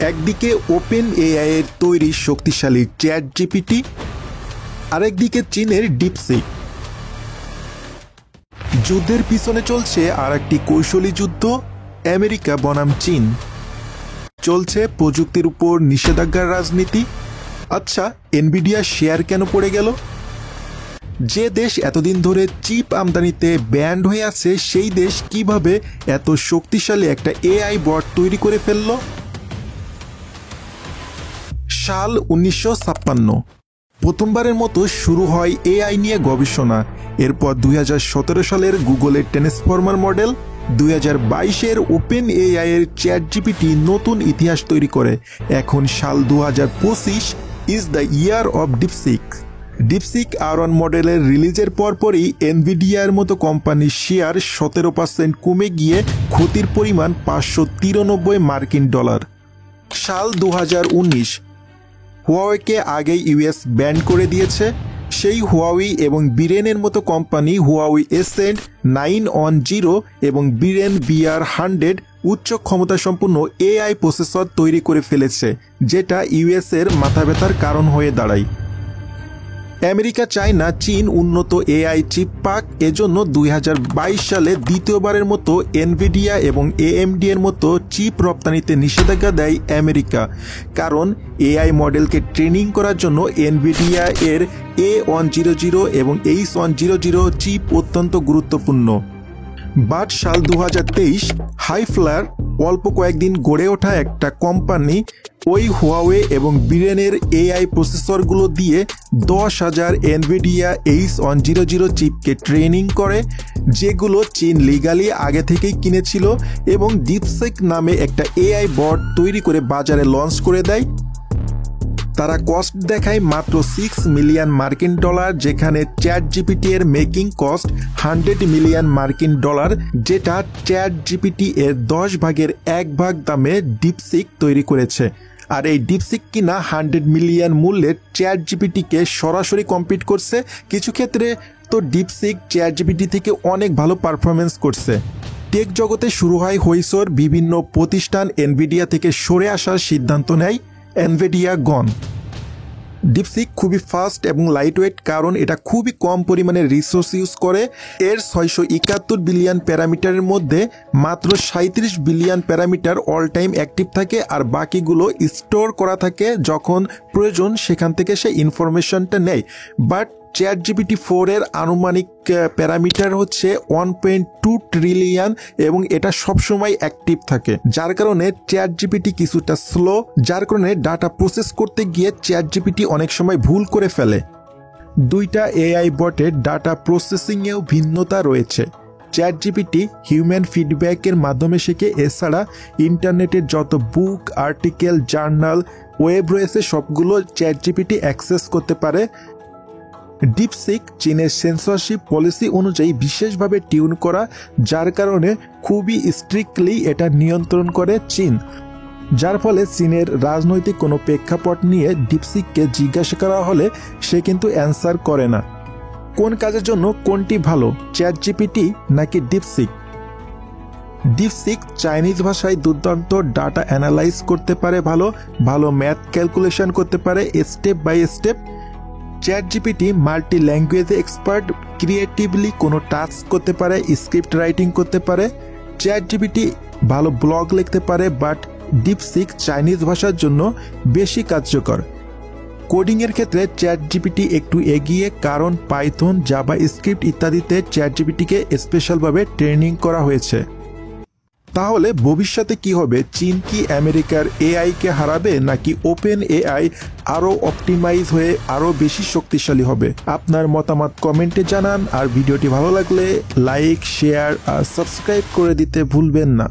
একদিকে open AI এর তৈরি শক্তিশালী চ্যাট জিপিটি, আরেকদিকে চীনের ডিপসিক। যুদ্ধের পিছনে চলছে আর একটি কৌশলী যুদ্ধ, আমেরিকা বনাম চীন। চলছে প্রযুক্তির উপর নিষেধাজ্ঞার রাজনীতি। আচ্ছা, এনভিডিয়া শেয়ার কেন পড়ে গেল? যে দেশ এতদিন ধরে চিপ আমদানিতে ব্যান্ড হয়ে আছে, সেই দেশ কিভাবে এত শক্তিশালী একটা এআই বট তৈরি করে ফেলল? সাল 1956, প্রথমবারের মতো শুরু হয় এআই নিয়ে গবেষণা। এরপর 2017 সালের গুগলের ট্রান্সফর্মার মডেল, 2022-এর ওপেন এআই এর চ্যাট জিপিটি নতুন ইতিহাস তৈরি করে। এখন সাল 2025 is the year of DeepSeek. DeepSeek R1 মডেলের রিলিজের পরপরই এনভিডিয়ার মতো কোম্পানির শেয়ার 17% কমে গিয়ে ক্ষতির পরিমাণ $593 সাল 2019, হুয়াওয়েকে আগেই ইউএস ব্যান করে দিয়েছে। সেই হুয়াওই এবং বিরেনের মতো কোম্পানি হুয়াওই এসেন্ট 910 এবং বিরেন VR100 উচ্চ ক্ষমতাসম্পন্ন এআই প্রসেসর তৈরি করে ফেলেছে, যেটা ইউএসের মাথা ব্যথার কারণ হয়ে দাঁড়ায়। আমেরিকা চায় না চীন উন্নত এআই চিপ পাক, এজন্য 2022 সালে দ্বিতীয়বারের মতো এনভিডিয়া এবং AMD এর মতো চিপ রপ্তানিতে নিষেধাজ্ঞা দেয় আমেরিকা। কারণ এআই মডেলকে ট্রেনিং করার জন্য এনভিডিয়া এর A100 এবং H100 চিপ অত্যন্ত গুরুত্বপূর্ণ। বাট সাল 2023 হাইফ্লার, অল্প কয়েকদিন গড়ে ওঠা একটা কোম্পানি, ওই হুয়াওয়ে এবং বিরেনের এআই প্রসেসরগুলো দিয়ে 10,000 এনভিডিয়া H100 চিপকে ট্রেনিং করে, যেগুলো চীন লিগালি আগে থেকেই কিনেছিল, এবং ডিপসিক নামে একটা এআই বট তৈরি করে বাজারে লঞ্চ করে দেয়। তারা কস্ট দেখায় মাত্র $6 মিলিয়ন, যেখানে চ্যাট জিপিটি এর মেকিং কস্ট $100 মিলিয়ন, যেটা চ্যাট জিপিটি এর 10 ভাগের 1 ভাগ দামে ডিপসিক তৈরি করেছে। আর এই ডিপসিক কিনা $100 মিলিয়ন মূল্যের চ্যাট জিপিটিকে সরাসরি কম্পিট করছে। কিছু ক্ষেত্রে তো ডিপসিক চ্যাট জিপিটি থেকে অনেক ভালো পারফরমেন্স করছে। টেক জগতে শুরু হয় হইচই, বিভিন্ন প্রতিষ্ঠান এনভিডিয়া থেকে সরে আসার সিদ্ধান্ত নেয়। এনভিডিয়া গন। ডিপসিক খুবই ফাস্ট এবং লাইটওয়েট, কারণ এটা খুবই কম পরিমাণে রিসোর্স ইউজ করে। এর 671 বিলিয়ন প্যারামিটারের মধ্যে মাত্র 37 billion parameter all time active থাকে, আর বাকিগুলো স্টোর করা থাকে, যখন প্রয়োজন সেখান থেকে সে ইনফরমেশনটা নেয়। বাট চ্যাট জিপিটি 4 এর আনুমানিক প্যারামিটার হচ্ছে 1.2 ট্রিলিয়ন এবং এটা সবসময় অ্যাক্টিভ থাকে, যার কারণে চ্যাট জিপিটি কিছুটা স্লো, যার কারণে ডাটা প্রসেস করতে গিয়ে চ্যাট জিপিটি অনেক সময় ভুল করে ফেলে। দুইটা এআই বটের ডাটা প্রসেসিংয়েও ভিন্নতা রয়েছে। চ্যাট জিপিটি হিউম্যান ফিডব্যাকের মাধ্যমে শেখে, এছাড়া ইন্টারনেটের যত বুক, আর্টিকেল, জার্নাল, ওয়েব রয়েছে সবগুলো চ্যাট জিপিটি অ্যাক্সেস করতে পারে। ডিপসিক চীনের সেন্সরশিপ পলিসি অনুযায়ী বিশেষভাবে টিউন করা, যার কারণে খুবই স্ট্রিক্টলি এটা নিয়ন্ত্রণ করে চীন, যার ফলে চীনের রাজনৈতিক কোনো প্রেক্ষাপট নিয়ে ডিপসিককে জিজ্ঞাসা করা হলে সে কিন্তু অ্যান্সার করে না। কোন কাজের জন্য কোনটি ভালো, চ্যাট জিপিটি নাকি ডিপসিক? ডিপসিক চাইনিজ ভাষায় দুর্দান্ত ডাটা অ্যানালাইজ করতে পারে, ভালো ভালো ম্যাথ ক্যালকুলেশন করতে পারে step by step. ChatGPT multi ল্যাঙ্গুয়েজে এক্সপার্ট, ক্রিয়েটিভলি কোনো টাস্ক করতে পারে, স্ক্রিপ্ট রাইটিং করতে পারে। চ্যাট জিপিটি ভালো ব্লগ লিখতে পারে, বাট ডিপসিক চাইনিজ ভাষার জন্য বেশি কার্যকর। কোডিংয়ের ক্ষেত্রে চ্যাট জিপিটি একটু এগিয়ে, কারণ পাইথন, জাভা স্ক্রিপ্ট ইত্যাদিতে চ্যাট জিপিটিকে স্পেশালভাবে ট্রেনিং করা হয়েছে। তাহলে ভবিষ্যতে কি হবে? চীন কি আমেরিকার এআইকে হারাবে, নাকি ওপেন এআই আরও অপটিমাইজ হয়ে আরও বেশি শক্তিশালী হবে? আপনার মতামত কমেন্টে জানান, আর ভিডিওটি ভালো লাগলে লাইক, শেয়ার আর সাবস্ক্রাইব করে দিতে ভুলবেন না।